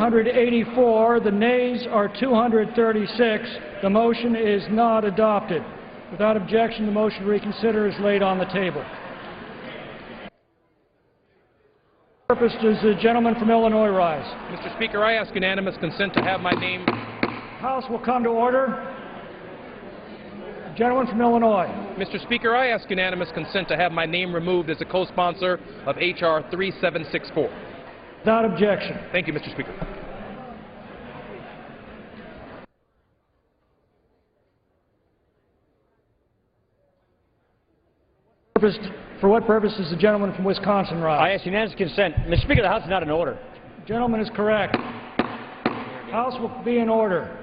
184. The nays are 236. The motion is not adopted. Without objection, the motion to reconsider is laid on the table. Purpose does the gentleman from Illinois rise? Mr. Speaker, I ask unanimous consent to have my name. House will come to order. Gentleman from Illinois. Mr. Speaker, I ask unanimous consent to have my name removed as a co-sponsor of H.R. 3764. Without objection. Thank you, Mr. Speaker. For what purpose does the gentleman from Wisconsin rise? I ask unanimous consent. Mr. Speaker, the House is not in order. Gentleman is correct. House will be in order.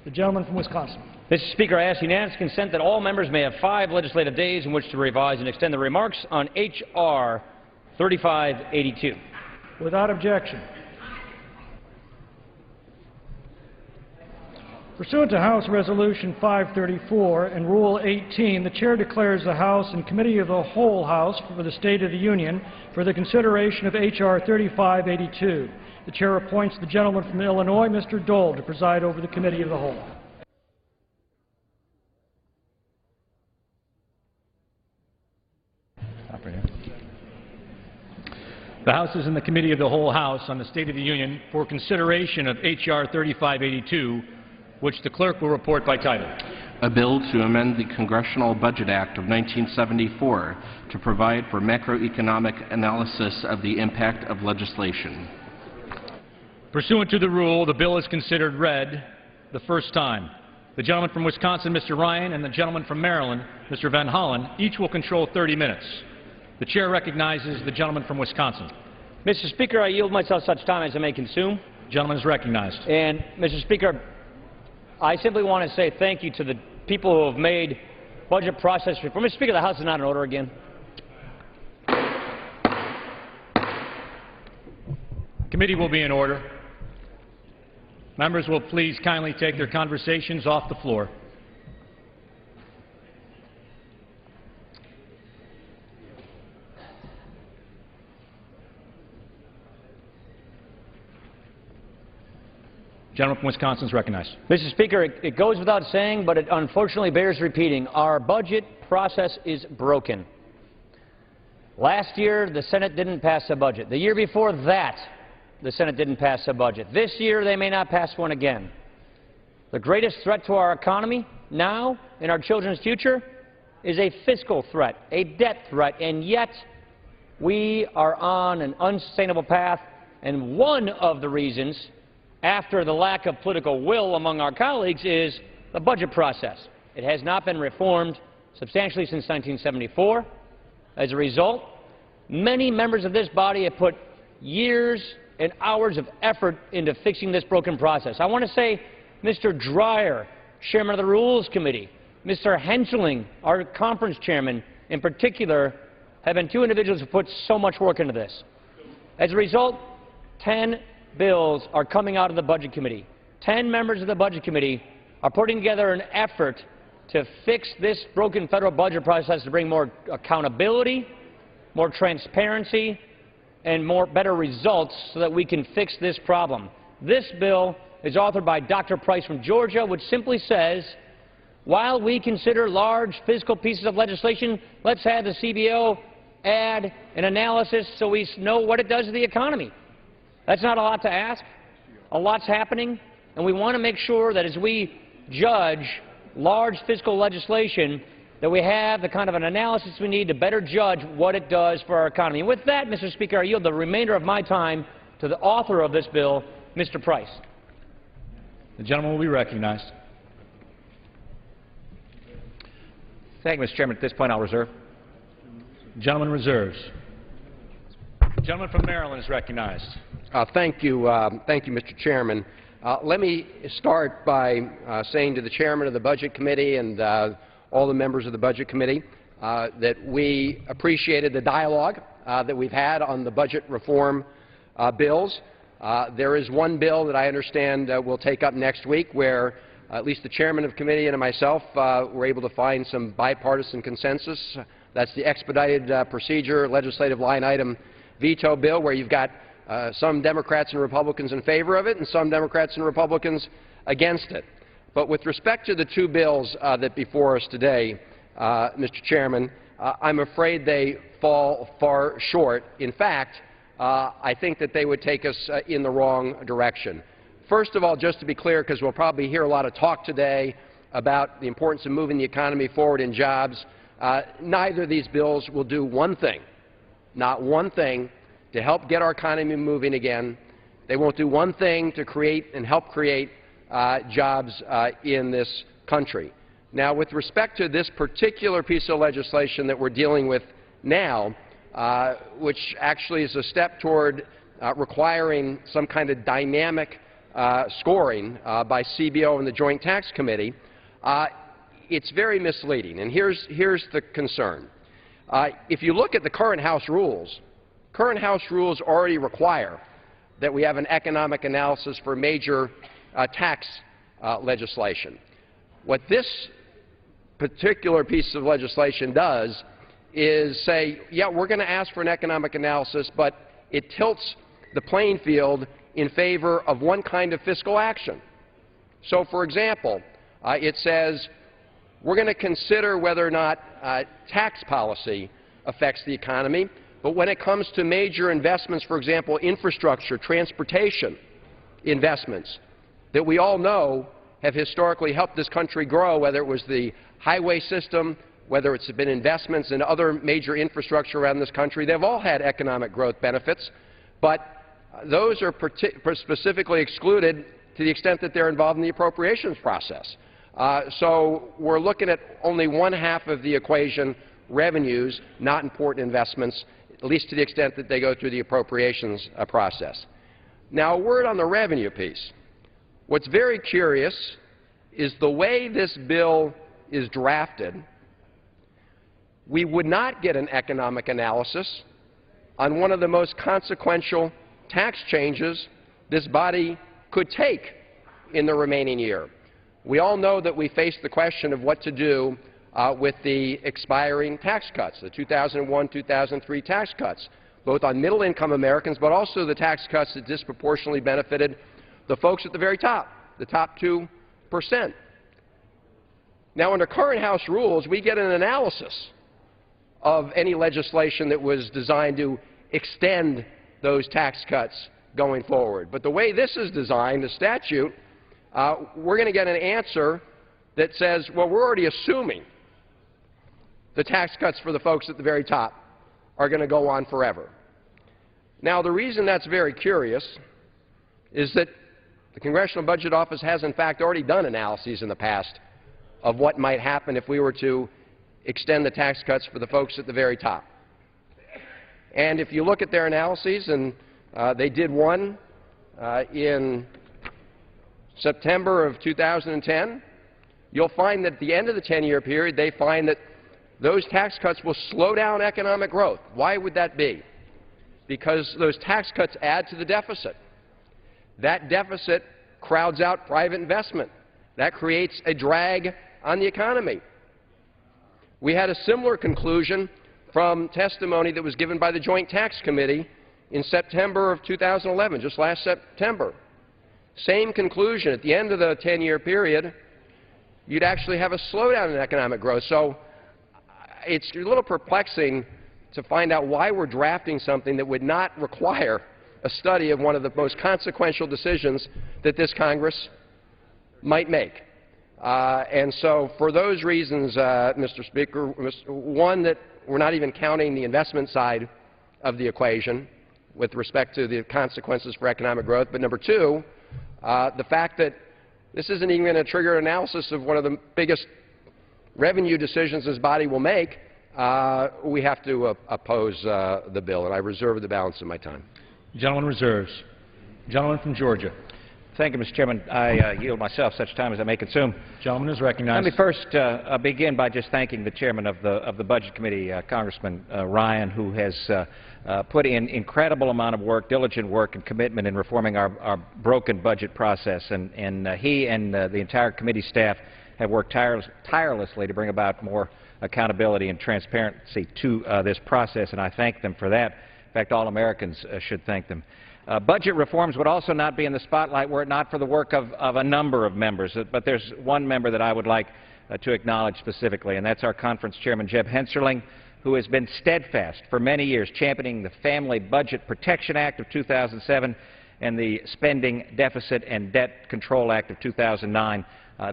The gentleman from Wisconsin. Mr. Speaker, I ask unanimous consent that all members may have 5 legislative days in which to revise and extend the remarks on H.R. 3582. Without objection. Pursuant to House Resolution 534 and Rule 18, the Chair declares the House and Committee of the Whole House for the State of the Union for the consideration of H.R. 3582. The Chair appoints the gentleman from Illinois, Mr. Dole, to preside over the Committee of the Whole. The House is in the Committee of the Whole House on the State of the Union for consideration of H.R. 3582, which the clerk will report by title. A bill to amend the Congressional Budget Act of 1974 to provide for macroeconomic analysis of the impact of legislation. Pursuant to the rule, the bill is considered read the first time. The gentleman from Wisconsin, Mr. Ryan, and the gentleman from Maryland, Mr. Van Hollen, each will control 30 minutes. The Chair recognizes the gentleman from Wisconsin. Mr. Speaker, I yield myself such time as I may consume. The gentleman is recognized. And, Mr. Speaker, I simply want to say thank you to the people who have made budget process reform. Mr. Speaker, the House is not in order again. Committee will be in order. Members will please kindly take their conversations off the floor. Gentleman from Wisconsin is recognized. Mr. Speaker, it goes without saying, but it unfortunately bears repeating. Our budget process is broken. Last year, the Senate didn't pass a budget. The year before that, the Senate didn't pass a budget. This year, they may not pass one again. The greatest threat to our economy now and our children's future is a fiscal threat, a debt threat, and yet we are on an unsustainable path. And one of the reasons, after the lack of political will among our colleagues, is the budget process. It has not been reformed substantially since 1974. As a result, many members of this body have put years and hours of effort into fixing this broken process. I want to say Mr. Dreyer, Chairman of the Rules Committee, Mr. Hensling, our conference chairman in particular, have been 2 individuals who put so much work into this. As a result, 10 bills are coming out of the Budget Committee. 10 members of the Budget Committee are putting together an effort to fix this broken federal budget process to bring more accountability, more transparency, and better results so that we can fix this problem. This bill is authored by Dr. Price from Georgia, which simply says, while we consider large fiscal pieces of legislation, let's have the CBO add an analysis so we know what it does to the economy. That's not a lot to ask. A lot's happening, and we want to make sure that as we judge large fiscal legislation, that we have the kind of an analysis we need to better judge what it does for our economy. And with that, Mr. Speaker, I yield the remainder of my time to the author of this bill, Mr. Price. The gentleman will be recognized. Thank you, Mr. Chairman. At this point, I'll reserve. The gentleman reserves. The gentleman from Maryland is recognized. Thank you, Mr. Chairman. Let me start by saying to the Chairman of the Budget Committee and all the members of the Budget Committee that we appreciated the dialogue that we've had on the budget reform bills. There is one bill that I understand we'll take up next week where at least the Chairman of the Committee and myself were able to find some bipartisan consensus That's the expedited procedure legislative line item veto bill, where you've got some Democrats and Republicans in favor of it and some Democrats and Republicans against it. But with respect to the two bills that before us today, Mr. Chairman, I'm afraid they fall far short. In fact, I think that they would take us in the wrong direction. First of all, just to be clear, because we'll probably hear a lot of talk today about the importance of moving the economy forward in jobs, neither of these bills will do one thing, not one thing, to help get our economy moving again. They won't do one thing to create and help create jobs in this country. Now, with respect to this particular piece of legislation that we're dealing with now, which actually is a step toward requiring some kind of dynamic scoring by CBO and the Joint Tax Committee, it's very misleading. And here's the concern. If you look at the current House rules already require that we have an economic analysis for major tax legislation. What this particular piece of legislation does is say, yeah, we're going to ask for an economic analysis, but it tilts the playing field in favor of one kind of fiscal action. So, for example, it says we're going to consider whether or not tax policy affects the economy, but when it comes to major investments, for example, infrastructure, transportation investments, that we all know have historically helped this country grow, whether it was the highway system, whether it's been investments in other major infrastructure around this country, they've all had economic growth benefits, but those are specifically excluded to the extent that they're involved in the appropriations process. So we're looking at only one half of the equation, revenues, not important investments, at least to the extent that they go through the appropriations process. Now, a word on the revenue piece. What's very curious is the way this bill is drafted, we would not get an economic analysis on one of the most consequential tax changes this body could take in the remaining year. We all know that we face the question of what to do with the expiring tax cuts, the 2001-2003 tax cuts, both on middle-income Americans, but also the tax cuts that disproportionately benefited the folks at the very top, the top 2%. Now, under current House rules, we get an analysis of any legislation that was designed to extend those tax cuts going forward. But the way this is designed, the statute, we're going to get an answer that says, well, we're already assuming the tax cuts for the folks at the very top are going to go on forever. Now, the reason that's very curious is that the Congressional Budget Office has, in fact, already done analyses in the past of what might happen if we were to extend the tax cuts for the folks at the very top. And if you look at their analyses, and they did one in September of 2010, you'll find that at the end of the 10-year period, they find that those tax cuts will slow down economic growth. Why would that be? Because those tax cuts add to the deficit. That deficit crowds out private investment. That creates a drag on the economy. We had a similar conclusion from testimony that was given by the Joint Tax Committee in September of 2011, just last September. Same conclusion. At the end of the 10-year period, you'd actually have a slowdown in economic growth. So it's a little perplexing to find out why we're drafting something that would not require a study of one of the most consequential decisions that this Congress might make. And so for those reasons, Mr. Speaker, one, that we're not even counting the investment side of the equation with respect to the consequences for economic growth, but number two, the fact that this isn't even going to trigger an analysis of one of the biggest revenue decisions this body will make, we have to oppose the bill, and I reserve the balance of my time. Gentleman reserves. Gentleman from Georgia. Thank you, Mr. Chairman. I yield myself such time as I may consume. Gentleman is recognized. Let me first begin by just thanking the chairman of the Budget Committee, Congressman Ryan, who has put in incredible amount of work, diligent work and commitment in reforming our broken budget process. And he and the entire committee staff have worked tirelessly to bring about more accountability and transparency to this process, and I thank them for that. In fact, all Americans should thank them. Budget reforms would also not be in the spotlight were it not for the work of a number of members, but there's one member that I would like to acknowledge specifically, and that's our conference chairman, Jeb Hensarling, who has been steadfast for many years championing the Family Budget Protection Act of 2007 and the Spending Deficit and Debt Control Act of 2009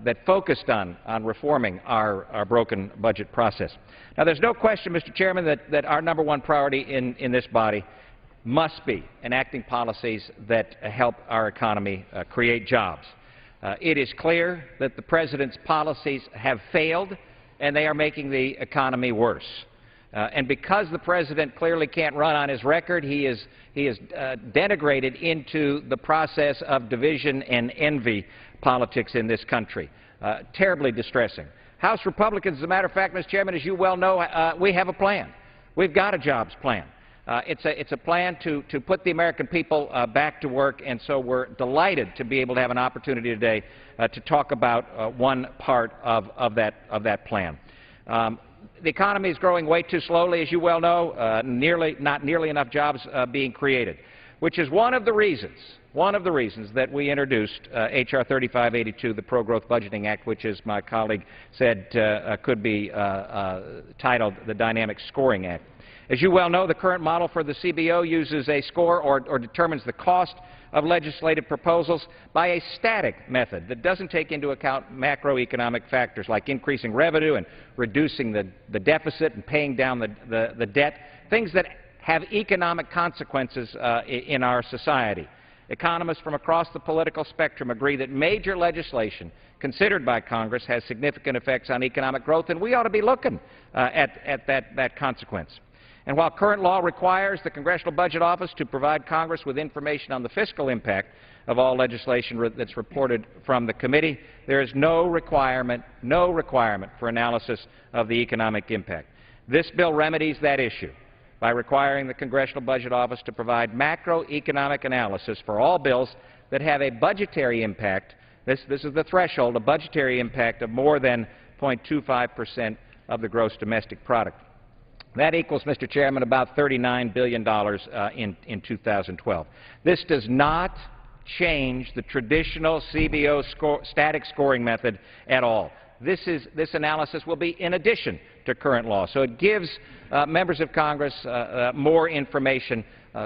that focused on reforming our broken budget process. Now, there's no question, Mr. Chairman, that our number one priority in this body must be enacting policies that help our economy create jobs. It is clear that the President's policies have failed, and they are making the economy worse. And because the President clearly can't run on his record, he is denigrated into the process of division and envy politics in this country. Terribly distressing. House Republicans, as a matter of fact, Mr. Chairman, as you well know, we have a plan. We've got a jobs plan. It's a plan to put the American people back to work, and so we're delighted to be able to have an opportunity today to talk about one part of that plan. The economy is growing way too slowly, as you well know, not nearly enough jobs being created, which is one of the reasons that we introduced H.R. 3582, the Pro-Growth Budgeting Act, which, as my colleague said, could be titled the Dynamic Scoring Act. As you well know, the current model for the CBO uses a score or determines the cost of legislative proposals by a static method that doesn't take into account macroeconomic factors like increasing revenue and reducing the deficit and paying down the debt, things that have economic consequences in our society. Economists from across the political spectrum agree that major legislation considered by Congress has significant effects on economic growth, and we ought to be looking at that consequence. And while current law requires the Congressional Budget Office to provide Congress with information on the fiscal impact of all legislation that's reported from the committee, there is no requirement for analysis of the economic impact. This bill remedies that issue by requiring the Congressional Budget Office to provide macroeconomic analysis for all bills that have a budgetary impact. This is the threshold, a budgetary impact of more than 0.25% of the gross domestic product. That equals, Mr. Chairman, about $39 billion in 2012. This does not change the traditional CBO static scoring method at all. This analysis will be in addition to current law. So it gives members of Congress more information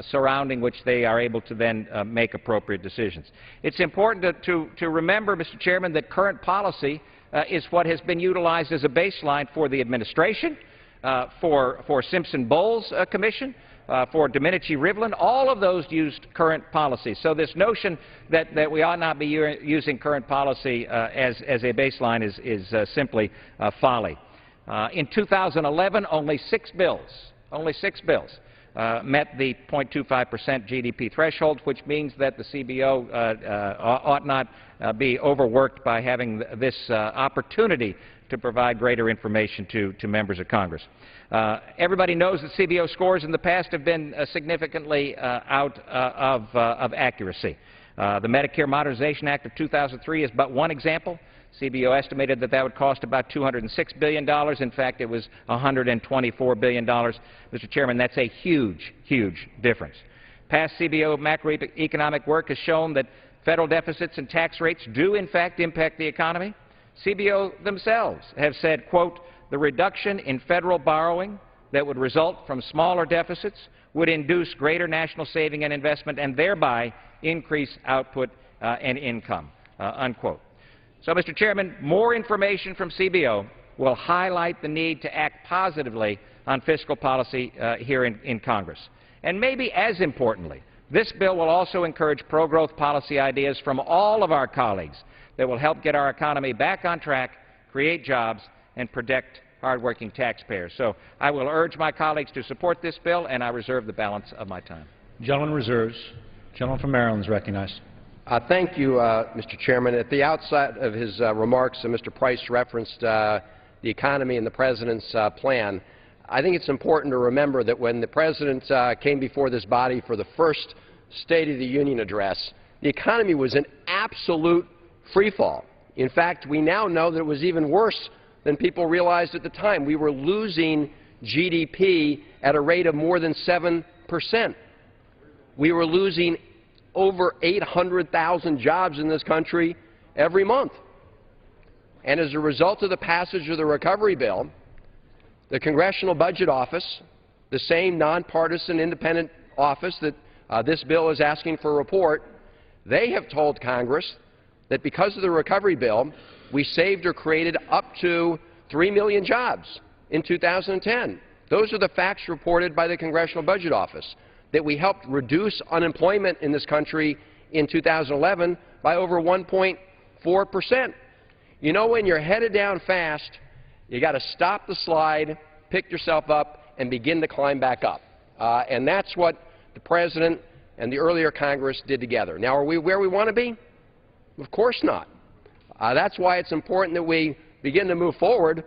surrounding which they are able to then make appropriate decisions. It's important to remember, Mr. Chairman, that current policy is what has been utilized as a baseline for the administration, for Simpson-Bowles Commission, for Domenici-Rivlin. All of those used current policy. So this notion that we ought not be using current policy as a baseline is simply folly. In 2011, only six bills met the 0.25% GDP threshold, which means that the CBO ought not be overworked by having this opportunity to provide greater information to members of Congress. Everybody knows that CBO scores in the past have been significantly out of accuracy. The Medicare Modernization Act of 2003 is but one example. CBO estimated that would cost about $206 billion. In fact, it was $124 billion. Mr. Chairman, that's a huge, huge difference. Past CBO macroeconomic work has shown that federal deficits and tax rates do, in fact, impact the economy. CBO themselves have said, quote, the reduction in federal borrowing that would result from smaller deficits would induce greater national saving and investment and thereby increase output and income, unquote. So, Mr. Chairman, more information from CBO will highlight the need to act positively on fiscal policy here in Congress. And maybe as importantly, this bill will also encourage pro-growth policy ideas from all of our colleagues that will help get our economy back on track, create jobs, and protect hardworking taxpayers. So I will urge my colleagues to support this bill, and I reserve the balance of my time. Gentleman reserves. Gentleman from Maryland is recognized. Thank you, Mr. Chairman. At the outset of his remarks, Mr. Price referenced the economy and the President's plan. I think it's important to remember that when the President came before this body for the first State of the Union address, the economy was in absolute free fall. In fact, we now know that it was even worse than people realized at the time. We were losing GDP at a rate of more than 7%. We were losing over 800,000 jobs in this country every month. And as a result of the passage of the recovery bill, the Congressional Budget Office, the same nonpartisan independent office that this bill is asking for a report, they have told Congress that because of the recovery bill, we saved or created up to 3 million jobs in 2010. Those are the facts reported by the Congressional Budget Office, that we helped reduce unemployment in this country in 2011 by over 1.4%. You know, when you're headed down fast, you got to stop the slide, pick yourself up, and begin to climb back up. And that's what the President and the earlier Congress did together. Now, are we where we want to be? Of course not. That's why it's important that we begin to move forward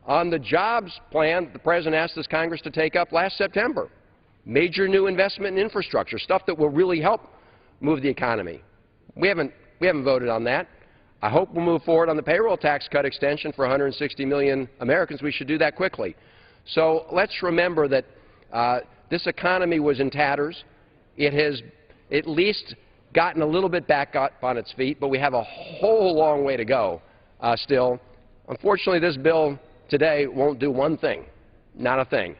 on the jobs plan the President asked this Congress to take up last September. Major new investment in infrastructure, stuff that will really help move the economy. We haven't voted on that. I hope we'll move forward on the payroll tax cut extension for 160 million Americans. We should do that quickly. So let's remember that this economy was in tatters. It has at least gotten a little bit back up on its feet, but we have a whole long way to go still. Unfortunately, this bill today won't do one thing, not a thing,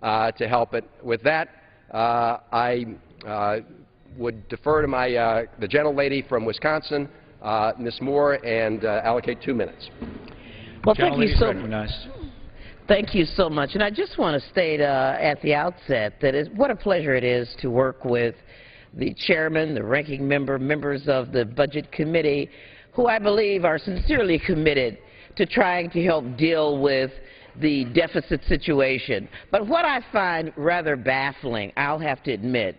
to help it. With that, I would defer to the gentlelady from Wisconsin, Ms. Moore, and allocate 2 minutes. Well, thank you so much. And I just want to state at the outset that what a pleasure it is to work with the chairman, the ranking member, members of the Budget Committee, who I believe are sincerely committed to trying to help deal with the deficit situation. But what I find rather baffling, I'll have to admit,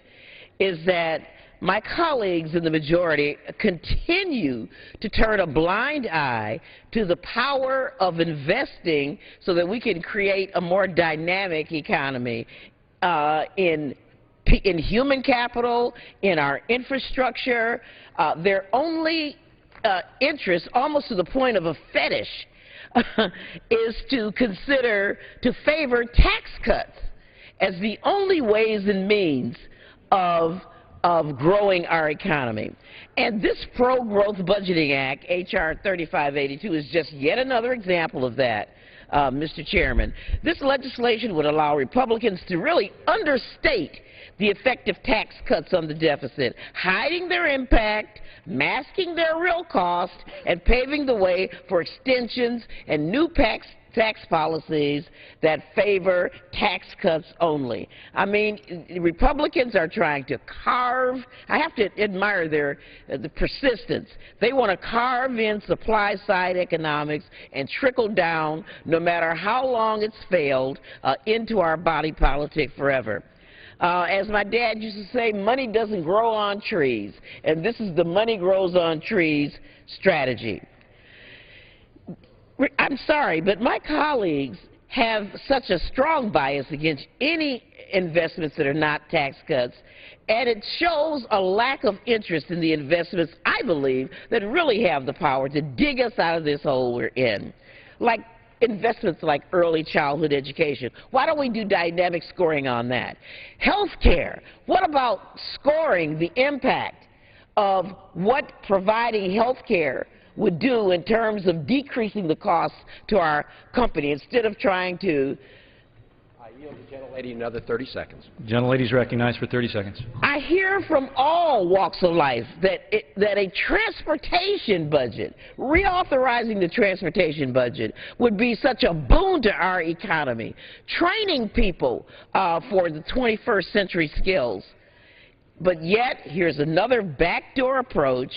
is that my colleagues in the majority continue to turn a blind eye to the power of investing so that we can create a more dynamic economy in human capital, in our infrastructure. Their only interest, almost to the point of a fetish, is to favor tax cuts as the only ways and means of growing our economy. And this Pro-Growth Budgeting Act, H.R. 3582, is just yet another example of that, Mr. Chairman. This legislation would allow Republicans to really understate the effective tax cuts on the deficit, hiding their impact, masking their real cost, and paving the way for extensions and new tax policies that favor tax cuts only. I mean, Republicans are trying to carve, I have to admire the persistence. They want to carve in supply-side economics and trickle down, no matter how long it's failed, into our body politic forever. As my dad used to say, money doesn't grow on trees, and this is the money grows on trees strategy. I'm sorry, but my colleagues have such a strong bias against any investments that are not tax cuts, and it shows a lack of interest in the investments, I believe, that really have the power to dig us out of this hole we're in, like investments like early childhood education. Why don't we do dynamic scoring on that? Health care. What about scoring the impact of what providing health care would do in terms of decreasing the costs to our company instead of trying to... I yield the gentlelady another 30 seconds. Gentlelady is recognized for 30 seconds. I hear from all walks of life that a transportation budget, reauthorizing the transportation budget, would be such a boon to our economy, training people for the 21st century skills. But yet, here's another backdoor approach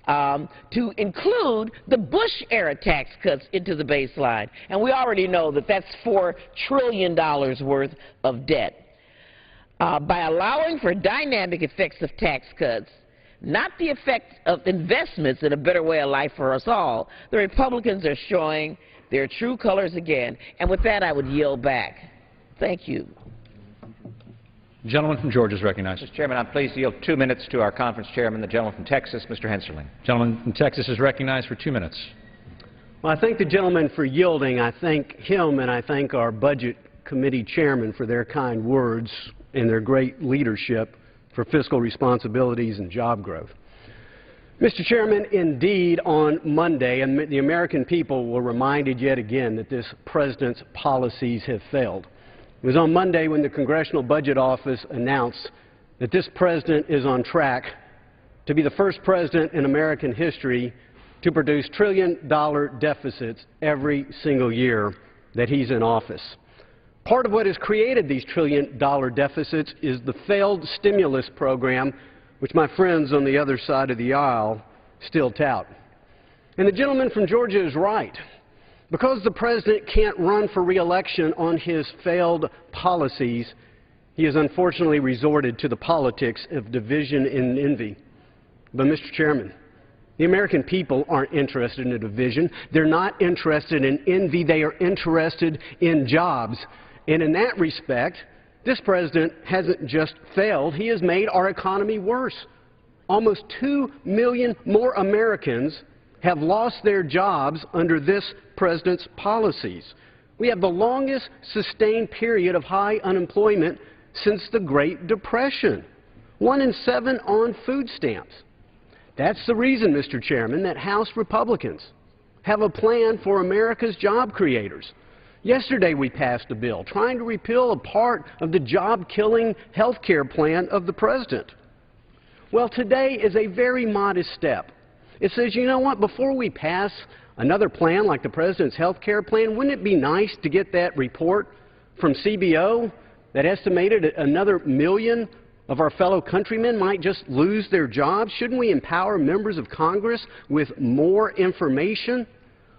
to include the Bush-era tax cuts into the baseline. And we already know that that's $4 trillion worth of debt. By allowing for dynamic effects of tax cuts, not the effect of investments in a better way of life for us all, the Republicans are showing their true colors again. And with that, I would yield back. Thank you. The gentleman from Georgia is recognized. Mr. Chairman, I'm pleased to yield 2 minutes to our conference chairman, the gentleman from Texas, Mr. Hensarling. The gentleman from Texas is recognized for 2 minutes. Well, I thank the gentleman for yielding. I thank him and I thank our Budget Committee chairman for their kind words and their great leadership for fiscal responsibilities and job growth. Mr. Chairman, indeed, on Monday, and the American people were reminded yet again that this president's policies have failed. It was on Monday when the Congressional Budget Office announced that this president is on track to be the first president in American history to produce trillion-dollar deficits every single year that he's in office. Part of what has created these trillion-dollar deficits is the failed stimulus program, which my friends on the other side of the aisle still tout. And the gentleman from Georgia is right. Because the president can't run for re-election on his failed policies, he has unfortunately resorted to the politics of division and envy. But, Mr. Chairman, the American people aren't interested in a division. They're not interested in envy. They are interested in jobs. And in that respect, this president hasn't just failed. He has made our economy worse. Almost 2 million more Americans have lost their jobs under this president's policies. We have the longest sustained period of high unemployment since the Great Depression. 1 in 7 on food stamps. That's the reason, Mr. Chairman, that House Republicans have a plan for America's job creators. Yesterday we passed a bill trying to repeal a part of the job-killing health care plan of the president. Well, today is a very modest step. It says, you know what, before we pass another plan like the president's health care plan, wouldn't it be nice to get that report from CBO that estimated another million of our fellow countrymen might just lose their jobs? Shouldn't we empower members of Congress with more information?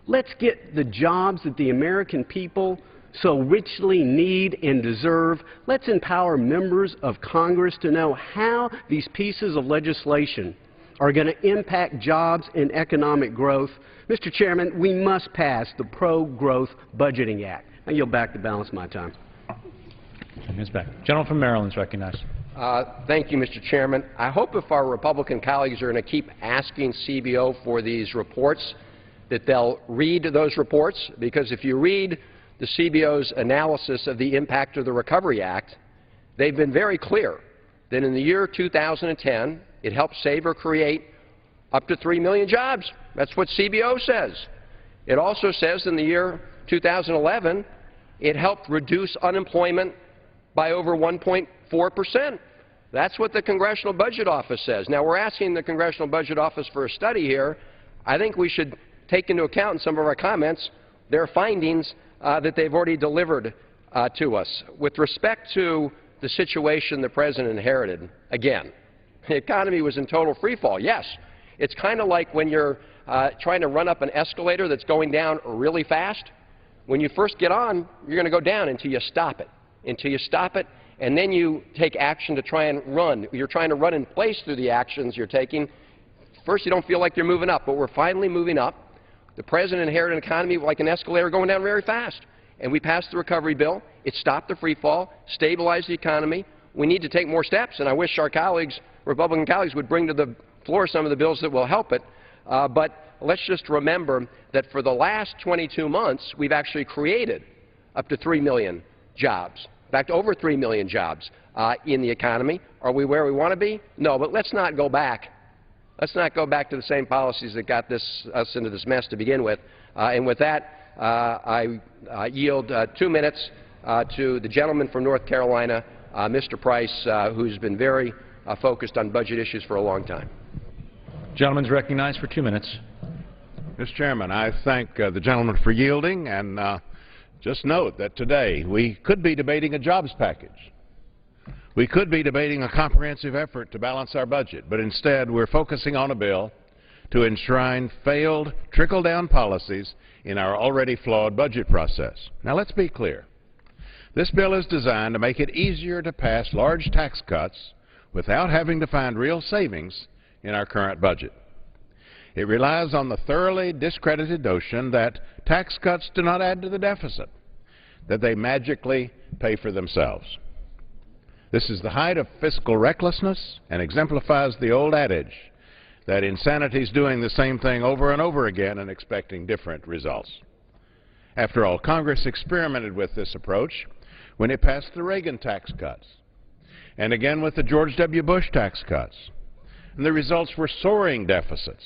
Let's get the jobs that the American people so richly need and deserve. Let's empower members of Congress to know how these pieces of legislation are going to impact jobs and economic growth. Mr. Chairman, we must pass the Pro-Growth Budgeting Act. I yield back the balance of my time. Ms. Beck. Gentleman from Maryland is recognized. Thank you, Mr. Chairman. I hope if our Republican colleagues are going to keep asking CBO for these reports, that they'll read those reports, because if you read the CBO's analysis of the impact of the Recovery Act, they've been very clear that in the year 2010, it helped save or create up to 3 million jobs. That's what CBO says. It also says in the year 2011, it helped reduce unemployment by over 1.4%. That's what the Congressional Budget Office says. Now, we're asking the Congressional Budget Office for a study here. I think we should take into account in some of our comments their findings that they've already delivered to us. With respect to the situation the President inherited, again, the economy was in total freefall. Yes, it's kind of like when you're trying to run up an escalator that's going down really fast. When you first get on, you're going to go down until you stop it. And then you take action to try and run. You're trying to run in place through the actions you're taking. First, you don't feel like you're moving up, but we're finally moving up. The President inherited an economy like an escalator going down very fast. And we passed the recovery bill. It stopped the free fall, stabilized the economy. We need to take more steps, and I wish our colleagues, Republican colleagues, would bring to the floor some of the bills that will help it. But let's just remember that for the last 22 months, we've actually created up to 3 million jobs. In fact, over 3 million jobs in the economy. Are we where we want to be? No, but let's not go back. Let's not go back to the same policies that got us into this mess to begin with. And with that, I yield 2 minutes to the gentleman from North Carolina, Mr. Price, who's been very focused on budget issues for a long time. Gentleman's recognized for 2 minutes. Mr. Chairman, I thank the gentleman for yielding, and just note that today we could be debating a jobs package. We could be debating a comprehensive effort to balance our budget, but instead we're focusing on a bill to enshrine failed trickle-down policies in our already flawed budget process. Now, let's be clear. This bill is designed to make it easier to pass large tax cuts without having to find real savings in our current budget. It relies on the thoroughly discredited notion that tax cuts do not add to the deficit, that they magically pay for themselves. This is the height of fiscal recklessness and exemplifies the old adage that insanity is doing the same thing over and over again and expecting different results. After all, Congress experimented with this approach when it passed the Reagan tax cuts, and again with the George W. Bush tax cuts. And the results were soaring deficits.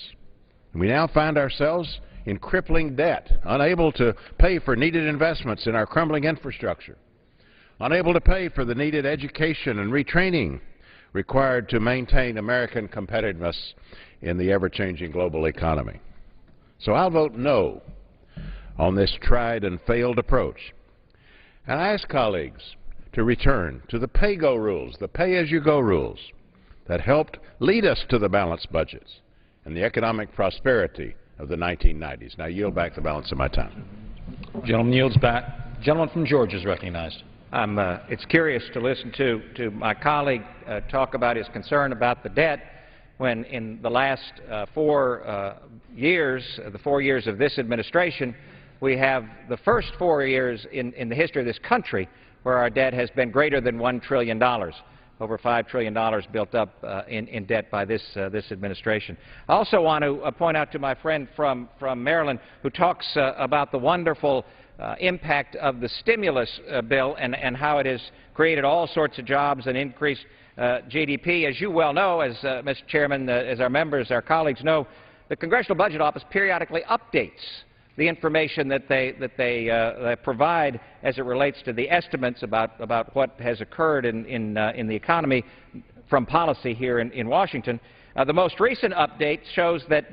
We now find ourselves in crippling debt, unable to pay for needed investments in our crumbling infrastructure, unable to pay for the needed education and retraining required to maintain American competitiveness in the ever-changing global economy. So I'll vote no on this tried and failed approach. And I ask colleagues to return to the pay-go rules, the pay-as-you-go rules that helped lead us to the balanced budgets and the economic prosperity of the 1990s. Now, I yield back the balance of my time. Gentleman yields back. Gentleman from Georgia is recognized. It's curious to listen to my colleague talk about his concern about the debt when in the last 4 years, the 4 years of this administration, we have the first 4 years in the history of this country where our debt has been greater than $1 trillion. Over $5 trillion built up in debt by this administration. I also want to point out to my friend from Maryland who talks about the wonderful impact of the stimulus bill and how it has created all sorts of jobs and increased GDP. As you well know, as Mr. Chairman, as our members, our colleagues know, the Congressional Budget Office periodically updates the information that they provide as it relates to the estimates about what has occurred in the economy from policy here in Washington. The most recent update shows that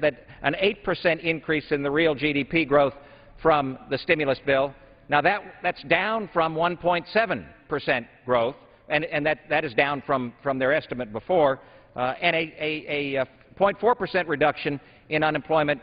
an 8% increase in the real GDP growth from the stimulus bill. Now that's down from 1.7% growth, and that is down from their estimate before, and a 0.4% reduction in unemployment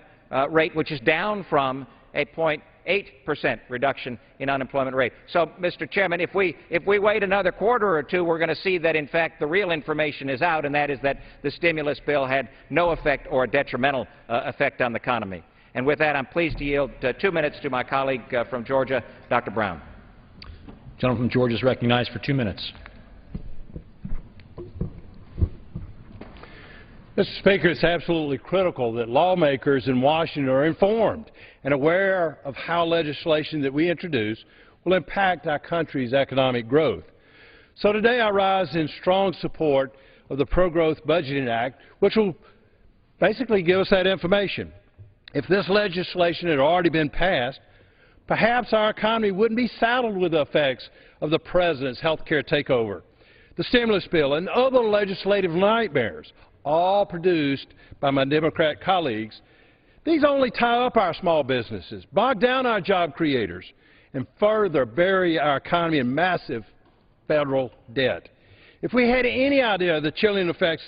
rate, which is down from a 0.8% reduction in unemployment rate. So, Mr. Chairman, if we wait another quarter or two, we're going to see that, in fact, the real information is out, and that is that the stimulus bill had no effect or a detrimental effect on the economy. And with that, I'm pleased to yield 2 minutes to my colleague from Georgia, Dr. Brown. Gentleman from Georgia is recognized for 2 minutes. Mr. Speaker, it's absolutely critical that lawmakers in Washington are informed and aware of how legislation that we introduce will impact our country's economic growth. So today I rise in strong support of the Pro-Growth Budgeting Act, which will basically give us that information. If this legislation had already been passed, perhaps our economy wouldn't be saddled with the effects of the President's health care takeover, the stimulus bill, and other legislative nightmares, all produced by my Democrat colleagues. These only tie up our small businesses, bog down our job creators, and further bury our economy in massive federal debt. If we had any idea of the chilling effects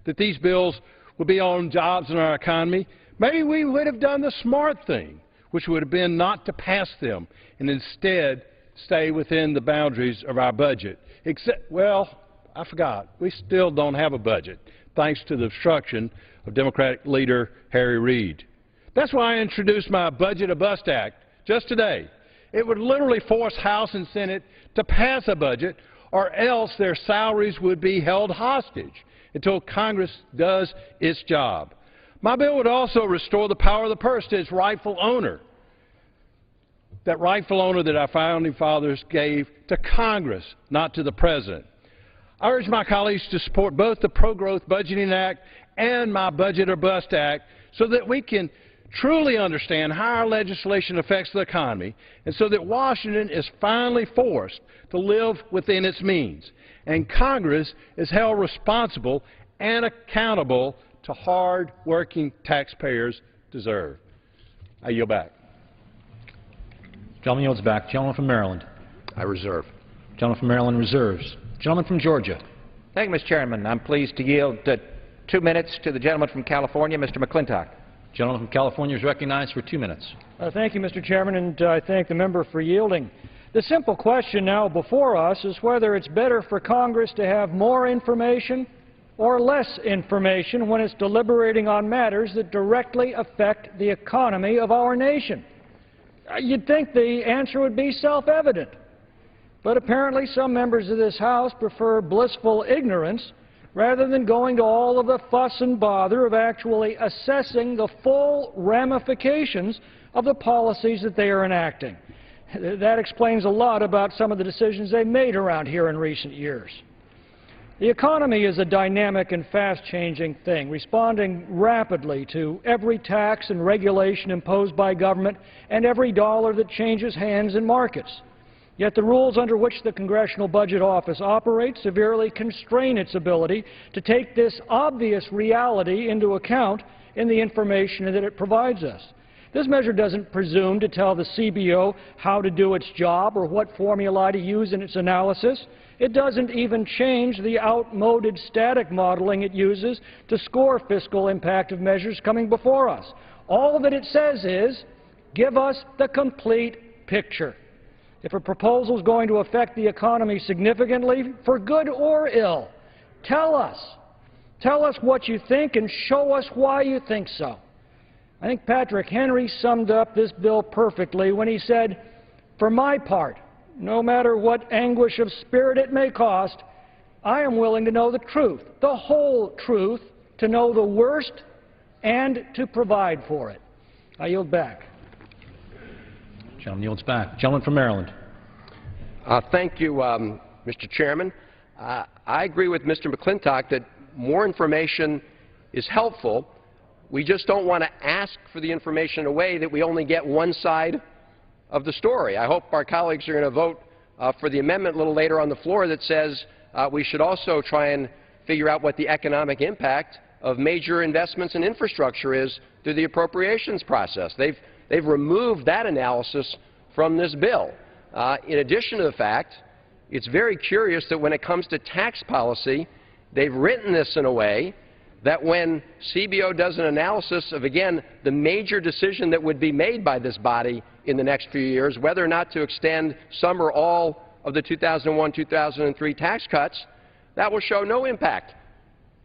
that these bills would be on jobs in our economy, maybe we would have done the smart thing, which would have been not to pass them and instead stay within the boundaries of our budget. Except, well, I forgot, we still don't have a budget, thanks to the obstruction of Democratic leader Harry Reid. That's why I introduced my Budget or Bust Act just today. It would literally force House and Senate to pass a budget, or else their salaries would be held hostage until Congress does its job. My bill would also restore the power of the purse to its rightful owner, that rightful owner that our Founding Fathers gave to Congress, not to the President. I urge my colleagues to support both the Pro-Growth Budgeting Act and my Budget or Bust Act so that we can truly understand how our legislation affects the economy and so that Washington is finally forced to live within its means and Congress is held responsible and accountable to hard-working taxpayers deserve. I yield back. Gentleman yields back. Gentleman from Maryland. I reserve. Gentleman from Maryland reserves. Gentleman from Georgia. Thank you, Mr. Chairman. I'm pleased to yield 2 minutes to the gentleman from California, Mr. McClintock. Gentleman from California is recognized for 2 minutes. Thank you, Mr. Chairman, and I thank the member for yielding. The simple question now before us is whether it's better for Congress to have more information or less information when it's deliberating on matters that directly affect the economy of our nation. You'd think the answer would be self-evident. But apparently some members of this House prefer blissful ignorance rather than going to all of the fuss and bother of actually assessing the full ramifications of the policies that they are enacting. That explains a lot about some of the decisions they've made around here in recent years. The economy is a dynamic and fast-changing thing, responding rapidly to every tax and regulation imposed by government and every dollar that changes hands in markets. Yet the rules under which the Congressional Budget Office operates severely constrain its ability to take this obvious reality into account in the information that it provides us. This measure doesn't presume to tell the CBO how to do its job or what formula to use in its analysis. It doesn't even change the outmoded static modeling it uses to score fiscal impact of measures coming before us. All that it says is, give us the complete picture. If a proposal is going to affect the economy significantly, for good or ill, tell us. Tell us what you think and show us why you think so. I think Patrick Henry summed up this bill perfectly when he said, "For my part, no matter what anguish of spirit it may cost, I am willing to know the truth, the whole truth, to know the worst and to provide for it." I yield back. Gentleman yields back. Gentleman from Maryland. Thank you, Mr. Chairman. I agree with Mr. McClintock that more information is helpful. We just don't want to ask for the information in a way that we only get one side of the story. I hope our colleagues are going to vote for the amendment a little later on the floor that says we should also try and figure out what the economic impact of major investments in infrastructure is through the appropriations process. They've removed that analysis from this bill. In addition to the fact, it's very curious that when it comes to tax policy, they've written this in a way that when CBO does an analysis of, again, the major decision that would be made by this body in the next few years, whether or not to extend some or all of the 2001-2003 tax cuts, that will show no impact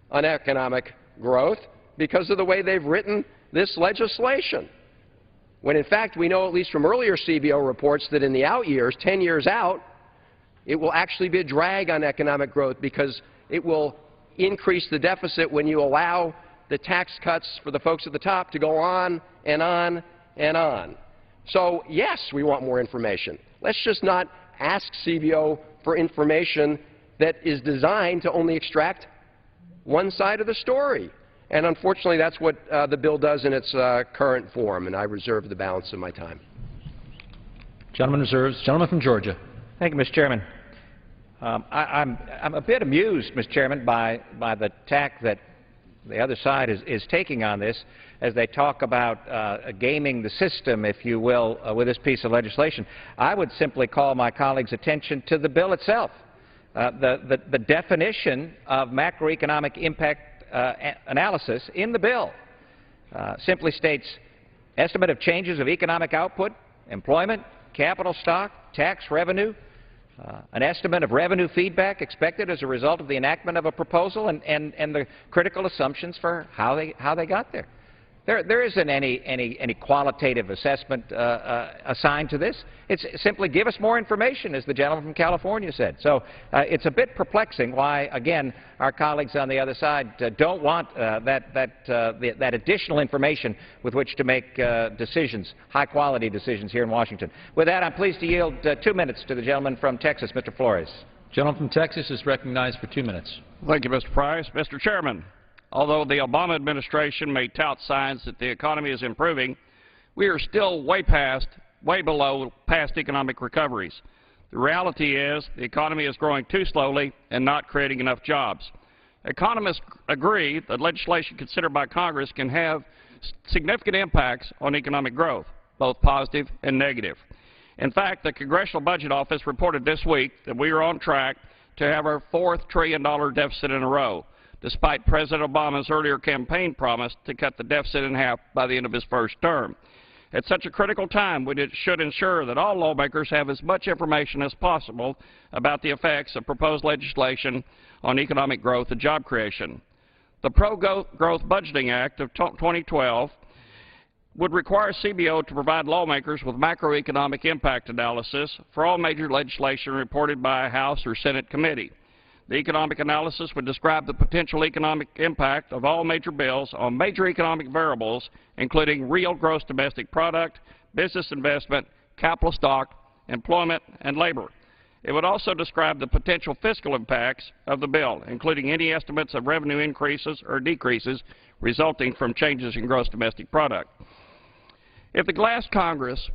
on economic growth because of the way they've written this legislation. When, in fact, we know, at least from earlier CBO reports, that in the out years, 10 years out, it will actually be a drag on economic growth because it will increase the deficit when you allow the tax cuts for the folks at the top to go on and on and on. So, yes, we want more information. Let's just not ask CBO for information that is designed to only extract one side of the story. And unfortunately, that's what the bill does in its current form, and I reserve the balance of my time. Gentleman reserves. Gentleman from Georgia. Thank you, Mr. Chairman. I'm a bit amused, Mr. Chairman, by the tack that the other side is taking on this as they talk about gaming the system, if you will, with this piece of legislation. I would simply call my colleagues' attention to the bill itself. The definition of macroeconomic impact analysis in the bill simply states estimate of changes of economic output, employment, capital stock, tax revenue, an estimate of revenue feedback expected as a result of the enactment of a proposal, and the critical assumptions for how they got there. There isn't any qualitative assessment assigned to this. It's simply give us more information, as the gentleman from California said. So it's a bit perplexing why, again, our colleagues on the other side don't want that additional information with which to make decisions, high-quality decisions here in Washington. With that, I'm pleased to yield 2 minutes to the gentleman from Texas, Mr. Flores. Gentleman from Texas is recognized for 2 minutes. Thank you, Mr. Price. Mr. Chairman, although the Obama administration may tout signs that the economy is improving, we are still way below past economic recoveries. The reality is the economy is growing too slowly and not creating enough jobs. Economists agree that legislation considered by Congress can have significant impacts on economic growth, both positive and negative. In fact, the Congressional Budget Office reported this week that we are on track to have our $4th trillion deficit in a row, despite President Obama's earlier campaign promise to cut the deficit in half by the end of his first term. At such a critical time, we should ensure that all lawmakers have as much information as possible about the effects of proposed legislation on economic growth and job creation. The Pro-Growth Budgeting Act of 2012 would require CBO to provide lawmakers with macroeconomic impact analysis for all major legislation reported by a House or Senate committee. The economic analysis would describe the potential economic impact of all major bills on major economic variables, including real gross domestic product, business investment, capital stock, employment, and labor. It would also describe the potential fiscal impacts of the bill, including any estimates of revenue increases or decreases resulting from changes in gross domestic product. If the last Congress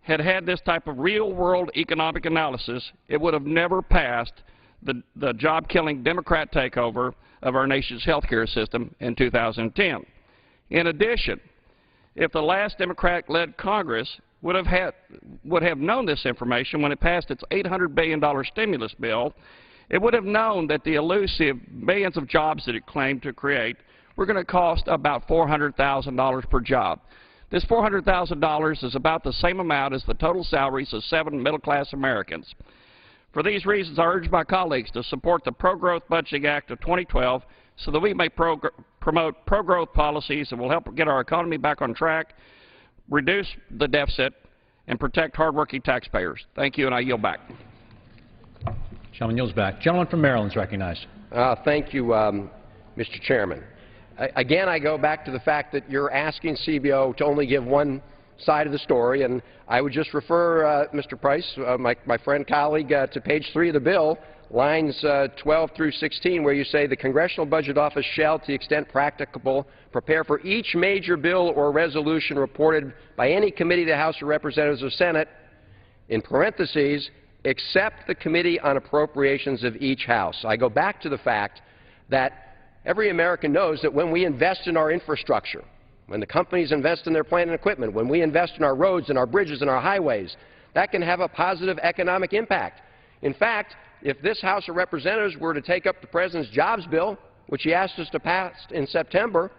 had had this type of real-world economic analysis, it would have never passed the job-killing Democrat takeover of our nation's health care system in 2010. In addition, if the last Democrat-led Congress would have known this information when it passed its $800 billion stimulus bill, it would have known that the elusive millions of jobs that it claimed to create were going to cost about $400,000 per job. This $400,000 is about the same amount as the total salaries of 7 middle-class Americans. For these reasons, I urge my colleagues to support the Pro-Growth Budgeting Act of 2012 so that we may promote pro-growth policies that will help get our economy back on track, reduce the deficit, and protect hardworking taxpayers. Thank you, and I yield back. Gentleman yields back. Gentleman from Maryland is recognized. Thank you, Mr. Chairman. Again, I go back to the fact that you're asking CBO to only give one side of the story, and I would just refer, Mr. Price, my friend, colleague, to page 3 of the bill, lines 12 through 16, where you say the Congressional Budget Office shall, to the extent practicable, prepare for each major bill or resolution reported by any committee of the House of Representatives or Senate, in parentheses, except the Committee on Appropriations of each House. I go back to the fact that every American knows that when we invest in our infrastructure, when the companies invest in their plant and equipment, when we invest in our roads and our bridges and our highways, that can have a positive economic impact. In fact, if this House of Representatives were to take up the President's jobs bill, which he asked us to pass in September,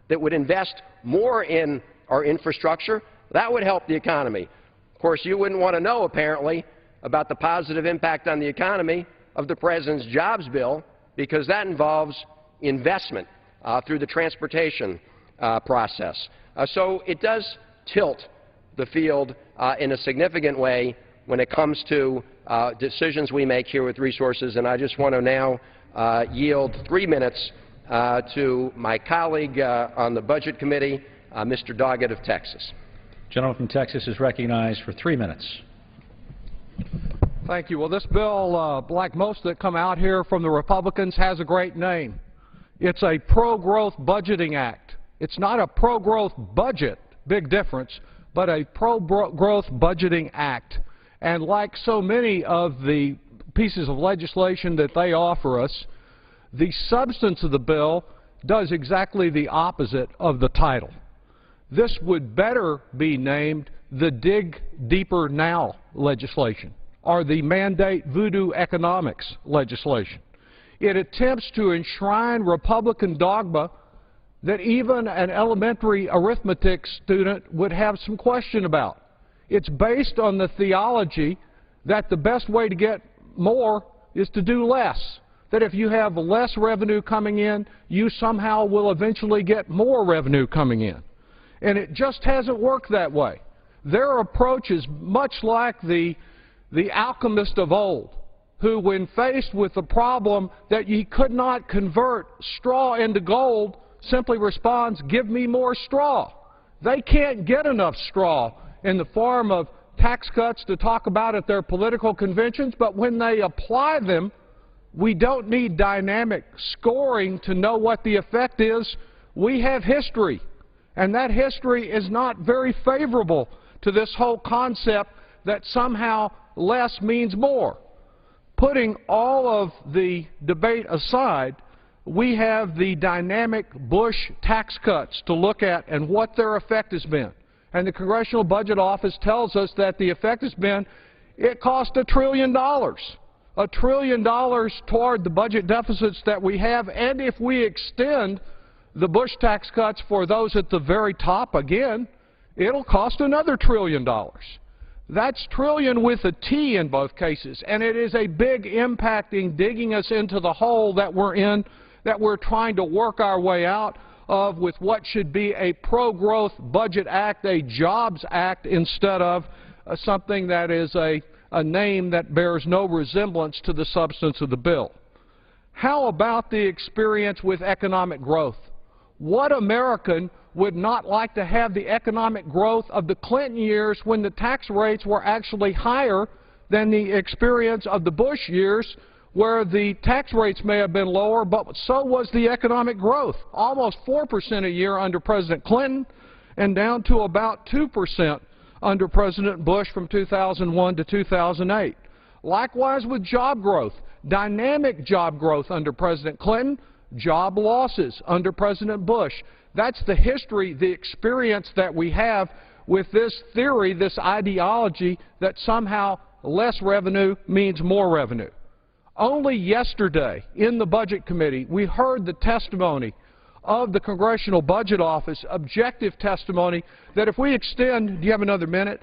that would invest more in our infrastructure, that would help the economy. Of course, you wouldn't want to know, apparently, about the positive impact on the economy of the President's jobs bill, because that involves investment through the transportation process. So it does tilt the field in a significant way when it comes to decisions we make here with resources, and I just want to now yield 3 minutes to my colleague on the Budget Committee, Mr. Doggett of Texas. Gentleman from Texas is recognized for 3 minutes. Thank you. Well, this bill, like most that come out here from the Republicans, has a great name. It's a pro-growth budgeting act. It's not a pro-growth budget, big difference, but a pro-growth budgeting act. And like so many of the pieces of legislation that they offer us, the substance of the bill does exactly the opposite of the title. This would better be named the Dig Deeper Now legislation or the Mandate Voodoo Economics legislation. It attempts to enshrine Republican dogma that even an elementary arithmetic student would have some question about. It's based on the theology that the best way to get more is to do less, that if you have less revenue coming in, you somehow will eventually get more revenue coming in. And it just hasn't worked that way. Their approach is much like the alchemist of old, who, when faced with the problem that he could not convert straw into gold, simply responds, "Give me more straw." They can't get enough straw in the form of tax cuts to talk about at their political conventions, but when they apply them, we don't need dynamic scoring to know what the effect is. We have history, and that history is not very favorable to this whole concept that somehow less means more. Putting all of the debate aside, we have the dynamic Bush tax cuts to look at and what their effect has been. And the Congressional Budget Office tells us that the effect has been it cost $1 trillion. $1 trillion toward the budget deficits that we have, and if we extend the Bush tax cuts for those at the very top again, it'll cost another $1 trillion. That's trillion with a T in both cases, and it is a big impact in digging us into the hole that we're in, that we're trying to work our way out of with what should be a pro-growth budget act, a jobs act, instead of something that is a name that bears no resemblance to the substance of the bill. How about the experience with economic growth? What American would not like to have the economic growth of the Clinton years when the tax rates were actually higher than the experience of the Bush years, where the tax rates may have been lower, but so was the economic growth, almost 4% a year under President Clinton and down to about 2% under President Bush from 2001 to 2008. Likewise with job growth, dynamic job growth under President Clinton, job losses under President Bush. That's the history, the experience that we have with this theory, this ideology that somehow less revenue means more revenue. Only yesterday in the Budget Committee we heard the testimony of the Congressional Budget Office, objective testimony, that if we extend, do you have another minute?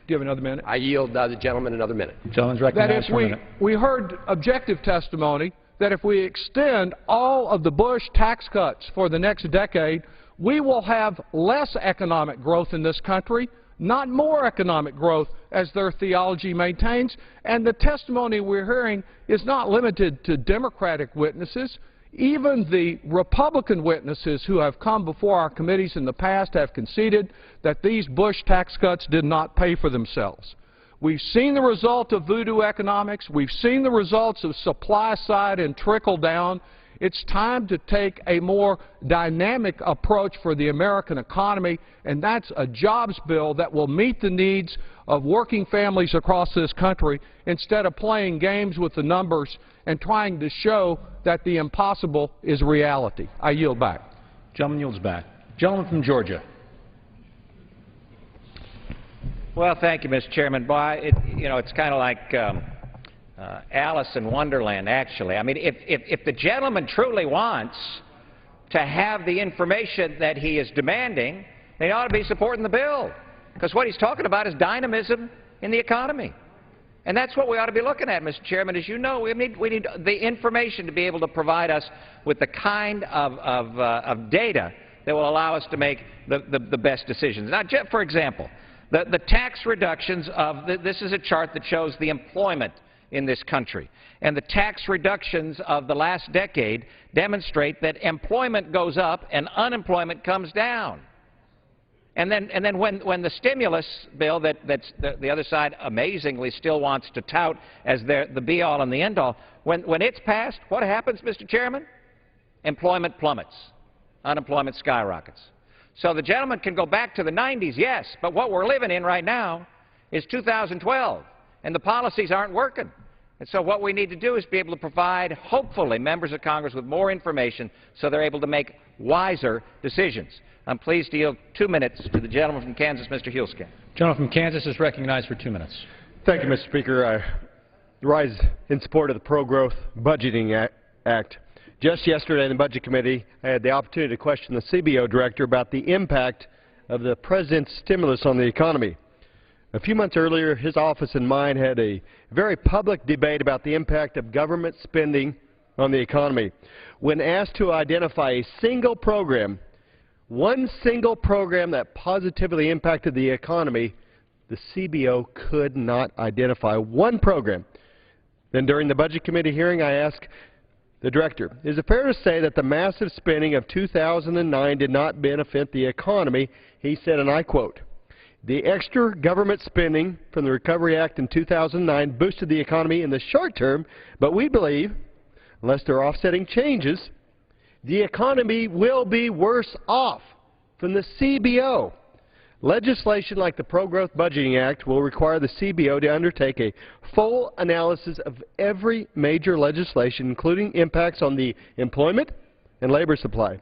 Do you have another minute? I yield the gentleman another minute. Gentleman's recognized for a minute. We heard objective testimony that if we extend all of the Bush tax cuts for the next decade, we will have less economic growth in this country, not more economic growth, as their theology maintains. And the testimony we're hearing is not limited to Democratic witnesses. Even the Republican witnesses who have come before our committees in the past have conceded that these Bush tax cuts did not pay for themselves. We've seen the result of voodoo economics. We've seen the results of supply side and trickle down. It's time to take a more dynamic approach for the American economy, and that's a jobs bill that will meet the needs of working families across this country instead of playing games with the numbers and trying to show that the impossible is reality. I yield back. Gentleman yields back. Gentleman from Georgia. Well, thank you, Mr. Chairman. Boy, it's kind of like Alice in Wonderland, actually. I mean, if the gentleman truly wants to have the information that he is demanding, they ought to be supporting the bill, because what he's talking about is dynamism in the economy. And that's what we ought to be looking at, Mr. Chairman. As you know, we need the information to be able to provide us with the kind of data that will allow us to make the best decisions. Now, for example, the tax reductions of this is a chart that shows the employment in this country. And the tax reductions of the last decade demonstrate that employment goes up and unemployment comes down. And then when the stimulus bill that's the other side amazingly still wants to tout as the be-all and the end-all, when it's passed, what happens, Mr. Chairman? Employment plummets. Unemployment skyrockets. So the gentleman can go back to the 90s, yes, but what we're living in right now is 2012, and the policies aren't working. And so what we need to do is be able to provide, hopefully, members of Congress with more information so they're able to make wiser decisions. I'm pleased to yield 2 minutes to the gentleman from Kansas, Mr. Huelskamp. Gentleman from Kansas is recognized for 2 minutes. Thank you, Mr. Speaker. I rise in support of the Pro-Growth Budgeting Act. Just yesterday in the Budget Committee, I had the opportunity to question the CBO director about the impact of the President's stimulus on the economy. A few months earlier, his office and mine had a very public debate about the impact of government spending on the economy. When asked to identify a single program, one single program that positively impacted the economy, the CBO could not identify one program. Then during the Budget Committee hearing, I asked the director, is it fair to say that the massive spending of 2009 did not benefit the economy? He said, and I quote, the extra government spending from the Recovery Act in 2009 boosted the economy in the short term, but we believe, unless there are offsetting changes, the economy will be worse off. From the CBO. Legislation like the Pro-Growth Budgeting Act will require the CBO to undertake a full analysis of every major legislation, including impacts on the employment and labor supply.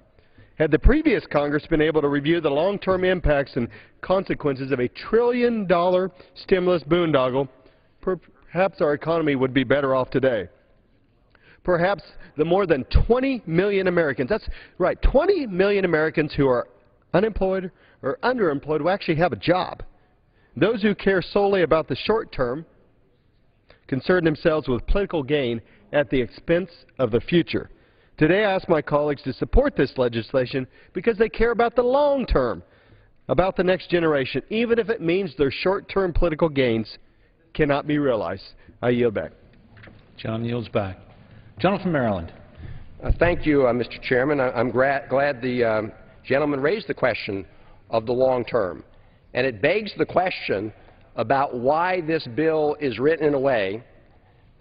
Had the previous Congress been able to review the long-term impacts and consequences of a $1 trillion stimulus boondoggle, perhaps our economy would be better off today. Perhaps the more than 20 million Americans, that's right, 20 million Americans who are unemployed or underemployed will actually have a job. Those who care solely about the short term concern themselves with political gain at the expense of the future. Today I ask my colleagues to support this legislation because they care about the long term, about the next generation, even if it means their short-term political gains cannot be realized. I yield back. Gentleman yields back. Gentleman from Maryland. Thank you, Mr. Chairman. I'm glad the gentleman raised the question of the long term. And it begs the question about why this bill is written in a way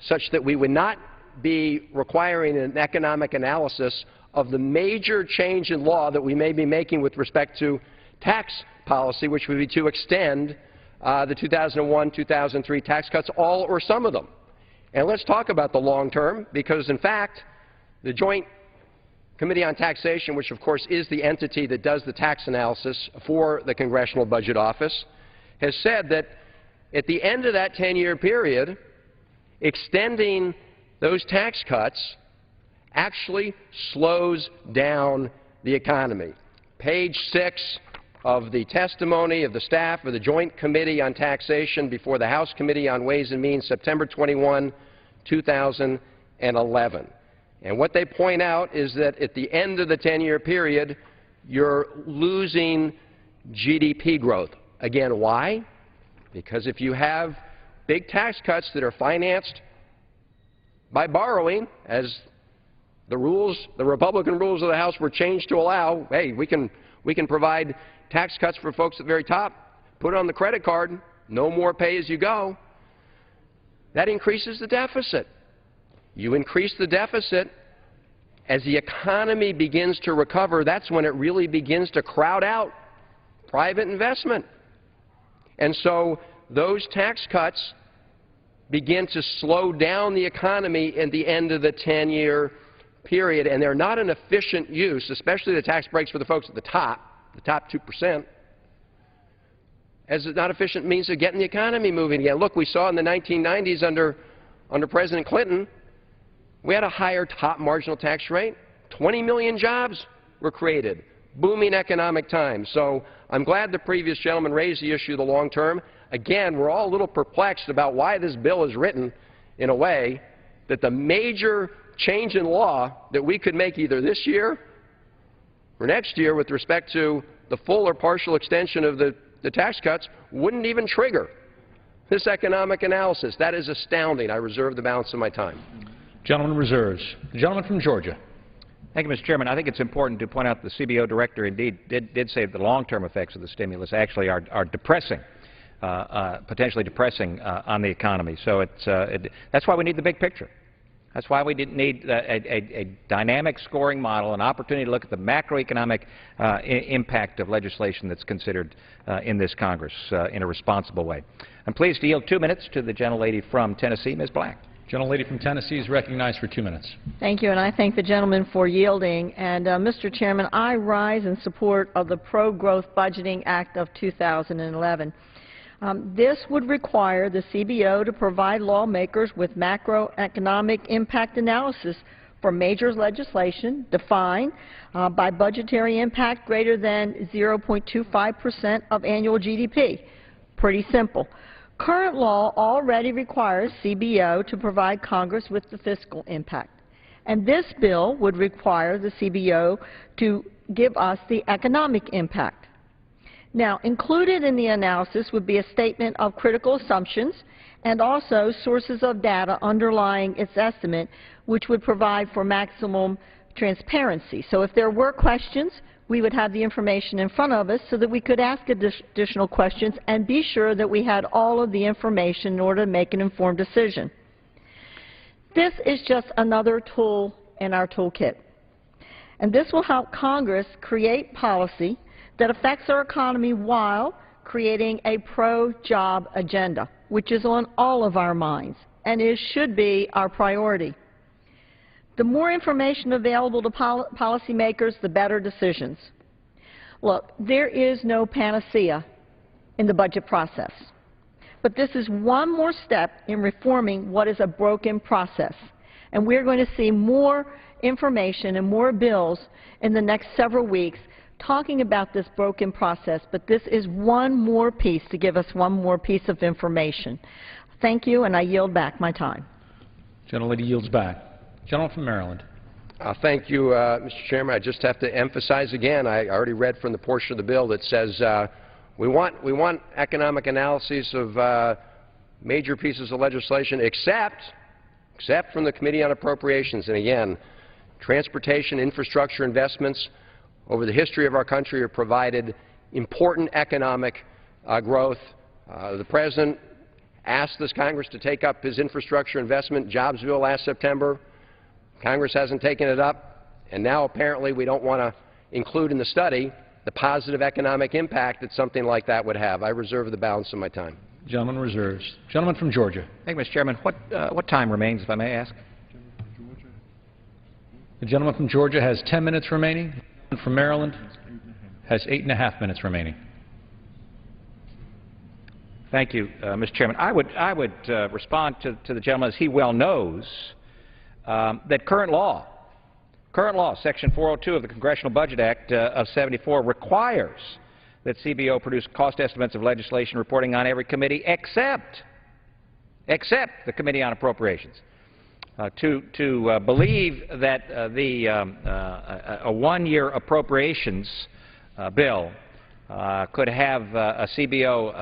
such that we would not be requiring an economic analysis of the major change in law that we may be making with respect to tax policy, which would be to extend the 2001-2003 tax cuts, all or some of them. And let's talk about the long term, because, in fact, the Joint Committee on Taxation, which, of course, is the entity that does the tax analysis for the Congressional Budget Office, has said that at the end of that 10-year period, extending those tax cuts actually slows down the economy. Page 6 of the testimony of the staff of the Joint Committee on Taxation before the House Committee on Ways and Means, September 21, 2011. And what they point out is that at the end of the 10-year period, you're losing GDP growth. Again, why? Because if you have big tax cuts that are financed by borrowing, as the Republican rules of the House were changed to allow, hey, we can provide tax cuts for folks at the very top, put it on the credit card, no more pay as you go. That increases the deficit. You increase the deficit, as the economy begins to recover, that's when it really begins to crowd out private investment. And so those tax cuts begin to slow down the economy at the end of the 10-year period, and they're not an efficient use, especially the tax breaks for the folks at the top 2%, as it's not efficient means of getting the economy moving again. Look, we saw in the 1990s under President Clinton, we had a higher top marginal tax rate. 20 million jobs were created. Booming economic times. So I'm glad the previous gentleman raised the issue of the long term. Again, we're all a little perplexed about why this bill is written in a way that the major change in law that we could make either this year or next year with respect to the full or partial extension of the tax cuts wouldn't even trigger this economic analysis. That is astounding. I reserve the balance of my time. Gentleman reserves. The gentleman from Georgia. Thank you, Mr. Chairman. I think it's important to point out the CBO director indeed did say the long-term effects of the stimulus actually are depressing, potentially depressing on the economy. So that's why we need the big picture. That's why we need a dynamic scoring model, an opportunity to look at the macroeconomic impact of legislation that's considered in this Congress in a responsible way. I'm pleased to yield 2 minutes to the gentlelady from Tennessee, Ms. Black. Gentlelady from Tennessee is recognized for 2 minutes. Thank you, and I thank the gentleman for yielding. And, Mr. Chairman, I rise in support of the Pro-Growth Budgeting Act of 2011. This would require the CBO to provide lawmakers with macroeconomic impact analysis for major legislation defined by budgetary impact greater than 0.25% of annual GDP. Pretty simple. Current law already requires CBO to provide Congress with the fiscal impact. And this bill would require the CBO to give us the economic impact. Now, included in the analysis would be a statement of critical assumptions and also sources of data underlying its estimate, which would provide for maximum transparency. So if there were questions, we would have the information in front of us so that we could ask additional questions and be sure that we had all of the information in order to make an informed decision. This is just another tool in our toolkit. And this will help Congress create policy that affects our economy while creating a pro-job agenda, which is on all of our minds and should be our priority. The more information available to policymakers, the better decisions. Look, there is no panacea in the budget process, but this is one more step in reforming what is a broken process. And we're going to see more information and more bills in the next several weeks talking about this broken process, but this is one more piece to give us one more piece of information. Thank you, and I yield back my time. Gentlelady yields back. Gentleman from Maryland. Thank you, Mr. Chairman. I just have to emphasize again, I already read from the portion of the bill that says we want economic analyses of major pieces of legislation except except from the Committee on Appropriations. And again, transportation infrastructure investments over the history of our country have provided important economic growth. The President asked this Congress to take up his infrastructure investment jobs bill last September. Congress hasn't taken it up, and now apparently we don't want to include in the study the positive economic impact that something like that would have. I reserve the balance of my time. Gentleman reserves. Gentleman from Georgia. Thank you, Mr. Chairman. What time remains, if I may ask? The gentleman from Georgia has 10 minutes remaining. The gentleman from Maryland has 8.5 minutes remaining. Thank you, Mr. Chairman. I would respond to the gentleman, as he well knows, that current law, Section 402 of the Congressional Budget Act of '74, requires that CBO produce cost estimates of legislation reporting on every committee except the Committee on Appropriations. To believe that a one-year appropriations bill could have a CBO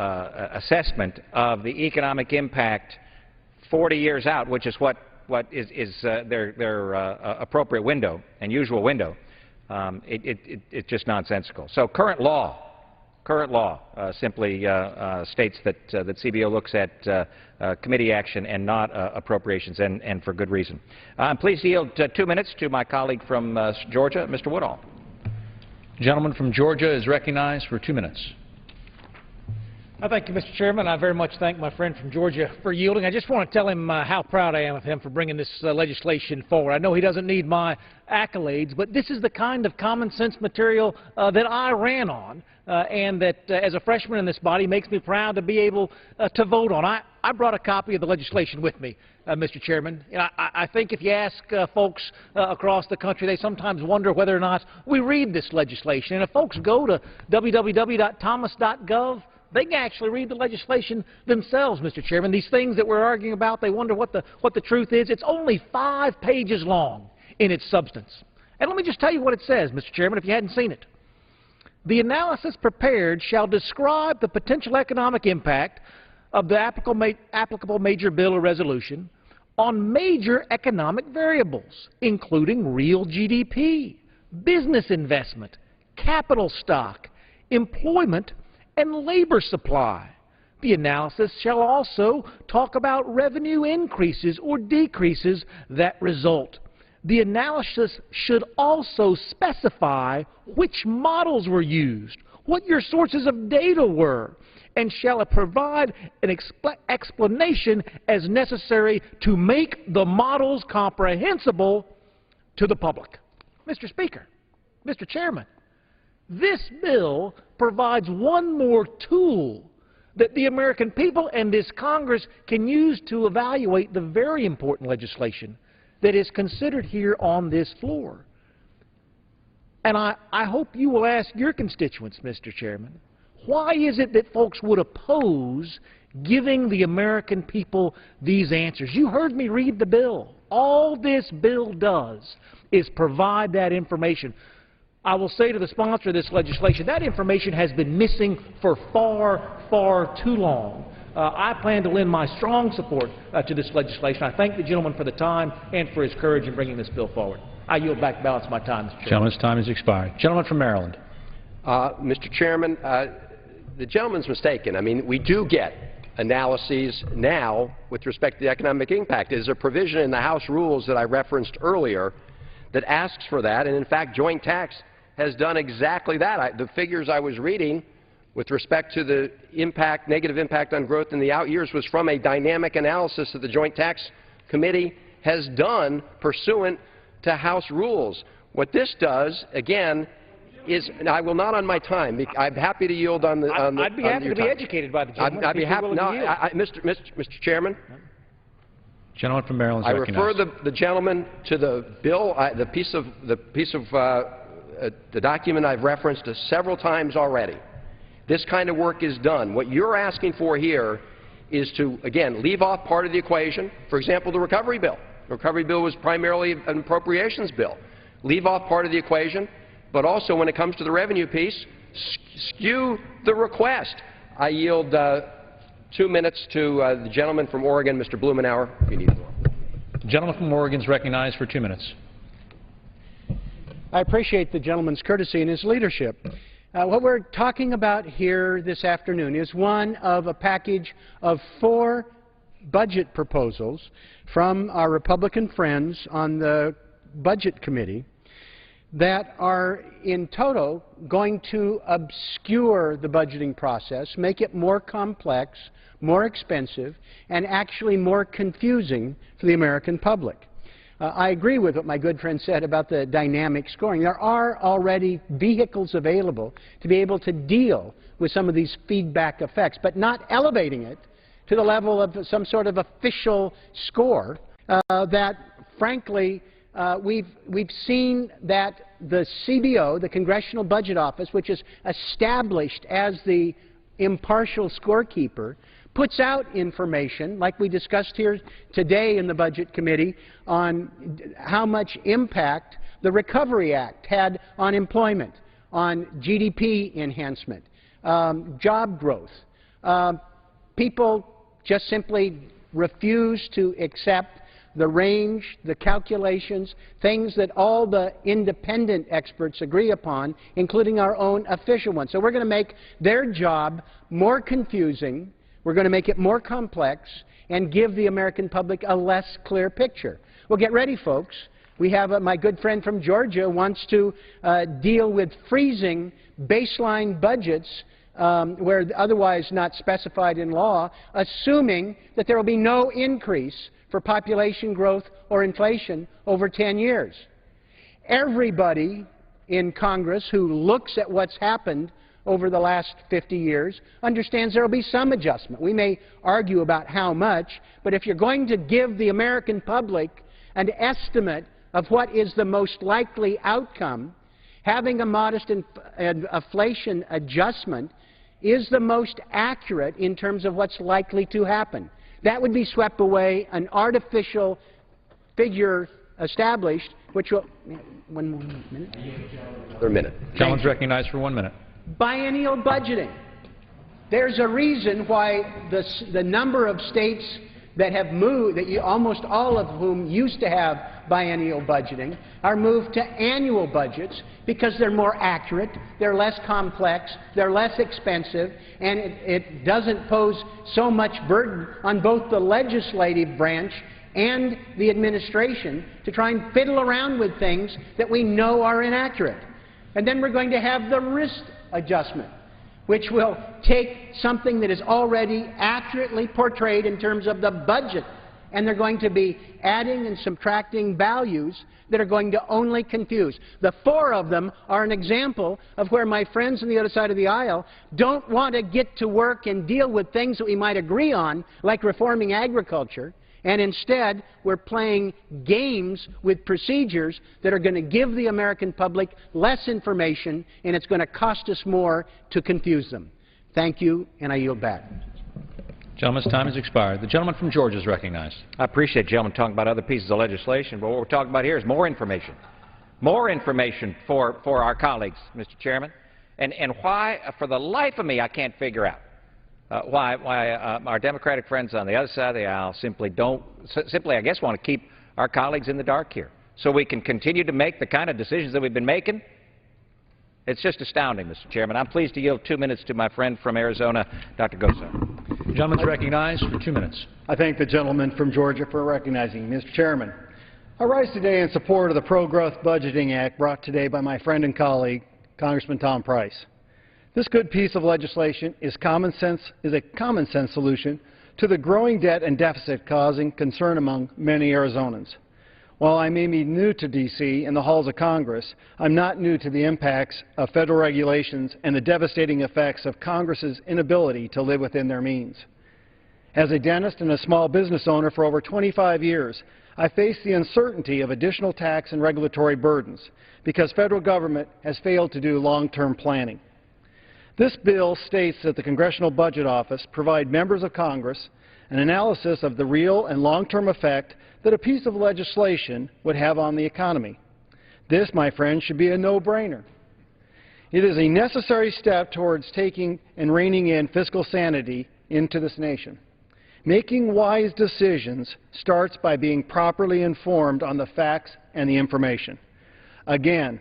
assessment of the economic impact 40 years out, which is what is their appropriate window and usual window, it's just nonsensical. So current law simply states that CBO looks at committee action and not appropriations, and for good reason. I'm pleased to yield 2 minutes to my colleague from Georgia, Mr. Woodall. The gentleman from Georgia is recognized for 2 minutes. Thank you, Mr. Chairman. I very much thank my friend from Georgia for yielding. I just want to tell him how proud I am of him for bringing this legislation forward. I know he doesn't need my accolades, but this is the kind of common sense material that I ran on and that, as a freshman in this body, makes me proud to be able to vote on. I brought a copy of the legislation with me, Mr. Chairman. I think if you ask folks across the country, they sometimes wonder whether or not we read this legislation. And if folks go to www.thomas.gov, they can actually read the legislation themselves, Mr. Chairman. These things that we're arguing about, they wonder what the truth is. It's only 5 pages long in its substance. And let me just tell you what it says, Mr. Chairman, if you hadn't seen it. The analysis prepared shall describe the potential economic impact of the applicable major bill or resolution on major economic variables, including real GDP, business investment, capital stock, employment, and labor supply. The analysis shall also talk about revenue increases or decreases that result. The analysis should also specify which models were used, what your sources of data were, and shall provide an explanation as necessary to make the models comprehensible to the public. Mr. Speaker, Mr. Chairman, this bill provides one more tool that the American people and this Congress can use to evaluate the very important legislation that is considered here on this floor. And I hope you will ask your constituents, Mr. Chairman, why is it that folks would oppose giving the American people these answers? You heard me read the bill. All this bill does is provide that information. I will say to the sponsor of this legislation, that information has been missing for far, far too long. I plan to lend my strong support to this legislation. I thank the gentleman for the time and for his courage in bringing this bill forward. I yield back the balance of my time, Mr. Chairman. Gentleman's time has expired. Gentleman from Maryland. Mr. Chairman, the gentleman's mistaken. I mean, we do get analyses now with respect to the economic impact. There's a provision in the House rules that I referenced earlier that asks for that, and in fact, joint tax has done exactly that. The figures I was reading with respect to the impact, negative impact on growth in the out years was from a dynamic analysis that the Joint Tax Committee has done pursuant to House rules. What this does, again, is, and I will not on my time. I'm happy to yield on the I'd be happy to be educated by the gentleman. I'd be happy. No, Mr. Chairman. Gentleman from Maryland is I recognized. refer the gentleman to the bill, the piece of the document I've referenced several times already. This kind of work is done. What you're asking for here is to, again, leave off part of the equation. For example, the recovery bill. The recovery bill was primarily an appropriations bill. Leave off part of the equation, but also when it comes to the revenue piece, skew the request. I yield 2 minutes to the gentleman from Oregon, Mr. Blumenauer, if you need more. The gentleman from Oregon is recognized for 2 minutes. I appreciate the gentleman's courtesy and his leadership. What we're talking about here this afternoon is one of a package of 4 budget proposals from our Republican friends on the Budget Committee that are in total going to obscure the budgeting process, make it more complex, more expensive, and actually more confusing for the American public. I agree with what my good friend said about the dynamic scoring. There are already vehicles available to be able to deal with some of these feedback effects, but not elevating it to the level of some sort of official score that, frankly, we've seen that the CBO, the Congressional Budget Office, which is established as the impartial scorekeeper, puts out information, like we discussed here today in the Budget Committee, on how much impact the Recovery Act had on employment, on GDP enhancement, job growth. People just simply refuse to accept the range, the calculations, things that all the independent experts agree upon, including our own official ones. So we're going to make their job more confusing, we're going to make it more complex, and give the American public a less clear picture. Well, get ready, folks. We have my good friend from Georgia wants to deal with freezing baseline budgets where otherwise not specified in law, assuming that there will be no increase for population growth or inflation over 10 years. Everybody in Congress who looks at what's happened over the last 50 years understands there will be some adjustment. We may argue about how much, but if you're going to give the American public an estimate of what is the most likely outcome, having a modest inflation adjustment is the most accurate in terms of what's likely to happen. That would be swept away, an artificial figure established, which will... One more minute? Another minute. Gentleman's recognized for 1 minute. Biennial budgeting. There's a reason why the number of states that have moved, almost all of whom used to have biennial budgeting, are moved to annual budgets because they're more accurate, they're less complex, they're less expensive, and it doesn't pose so much burden on both the legislative branch and the administration to try and fiddle around with things that we know are inaccurate. And then we're going to have the risk adjustment, which will take something that is already accurately portrayed in terms of the budget, and they're going to be adding and subtracting values that are going to only confuse. The 4 of them are an example of where my friends on the other side of the aisle don't want to get to work and deal with things that we might agree on, like reforming agriculture, and instead we're playing games with procedures that are going to give the American public less information, and it's going to cost us more to confuse them. Thank you, and I yield back. Gentleman's time has expired. The gentleman from Georgia is recognized. I appreciate the gentleman talking about other pieces of legislation, but what we're talking about here is more information. More information for our colleagues, Mr. Chairman. And why, for the life of me, I can't figure out why our Democratic friends on the other side of the aisle simply, I guess, want to keep our colleagues in the dark here so we can continue to make the kind of decisions that we've been making. It's just astounding, Mr. Chairman. I'm pleased to yield 2 minutes to my friend from Arizona, Dr. Gosar. The gentleman is recognized for 2 minutes. I thank the gentleman from Georgia for recognizing me. Mr. Chairman, I rise today in support of the Pro-Growth Budgeting Act brought today by my friend and colleague, Congressman Tom Price. This good piece of legislation is a common sense solution to the growing debt and deficit causing concern among many Arizonans. While I may be new to D.C. and the halls of Congress, I'm not new to the impacts of federal regulations and the devastating effects of Congress's inability to live within their means. As a dentist and a small business owner for over 25 years, I face the uncertainty of additional tax and regulatory burdens because federal government has failed to do long-term planning. This bill states that the Congressional Budget Office provide members of Congress an analysis of the real and long-term effect that a piece of legislation would have on the economy. This, my friend, should be a no-brainer. It is a necessary step towards taking and reining in fiscal sanity into this nation. Making wise decisions starts by being properly informed on the facts and the information. Again,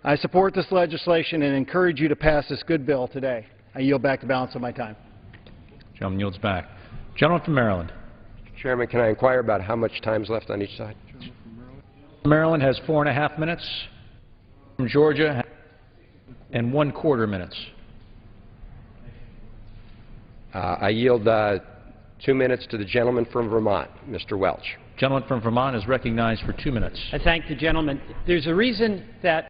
I support this legislation and encourage you to pass this good bill today. I yield back the balance of my time. Gentleman yields back. Gentleman from Maryland. Chairman, can I inquire about how much time is left on each side? Maryland has 4.5 minutes. From Georgia, and 1/4 minutes. I yield 2 minutes to the gentleman from Vermont, Mr. Welch. Gentleman from Vermont is recognized for 2 minutes. I thank the gentleman. There's a reason that